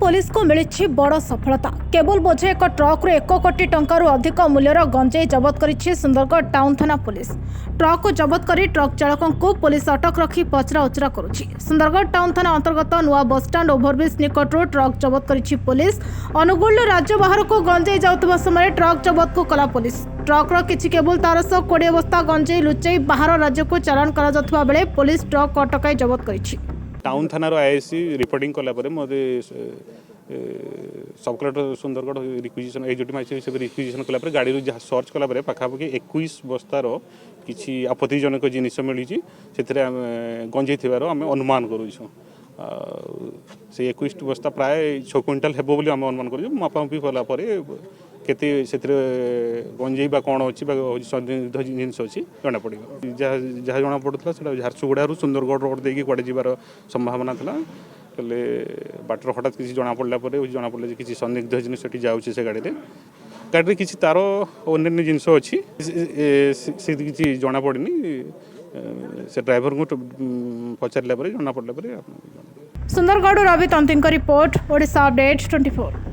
Police को मिली बड़ सफलता। केबल बोझे एक ट्रक रू 1 कोटी टंकार अधिक मूल्यर गंजेई जबत करिछि सुंदरगढ़ टाउन थाना पुलिस। ट्रक को जबत करी ट्रक चालकों को पुलिस अटक रखी पचरा उचरा करुछि। सुंदरगढ़ टाउन थाना अंतर्गत नुआ बसस्टाण्ड ओभरब्रिज निकट ट्रक जबत करिछि पुलिस। अनुगुल राज्य बाहर को गंजेई जाउतबा समय ट्रक जबत को कला पुलिस। ट्रक रो किछि केबल तार 120 बस्ता गंजेई लुचई बाहर राज्य को चालान करा जातबा बेले पुलिस ट्रक को अटकाई जबत करिछि। टाउन थाना आईआईसी रिपोर्टिंग कला मते सब कलेक्टर सुंदरगढ़ रिक्विजिशन एचओटी माइस रिक्विजिशन कला गाड़ी जहाँ सर्च कला पाखापाखि 21 बस्तार किसी आपत्तिजनक जिनिस मिली से गंजेई थिबार आम अनुमान करूँ। से 21 बस्ता प्राय 6 क्विंटाल हेबो बोली आम अनुमान करूँ। मापामापी कलापर केते गंजेई बा कौन अच्छी संदिग्ध जिनस अच्छी जना पड़ जहाँ जना पड़ता झारसुगुड़ा सुंदरगढ़ रोड देकी कड़े जीवार संभावना था। हेल्ले बाटर हठात किसी जना पड़ा जना पड़ा कि संदिग्ध जिनिस जाऊँगी से गाड़ी में गाड़ी किसी तार अन्य जिनस अच्छी से किसी जना पड़नी से ड्राइवर को पचारे जना पड़ा। Sundargarh Ravi तंती report Odisha update 24।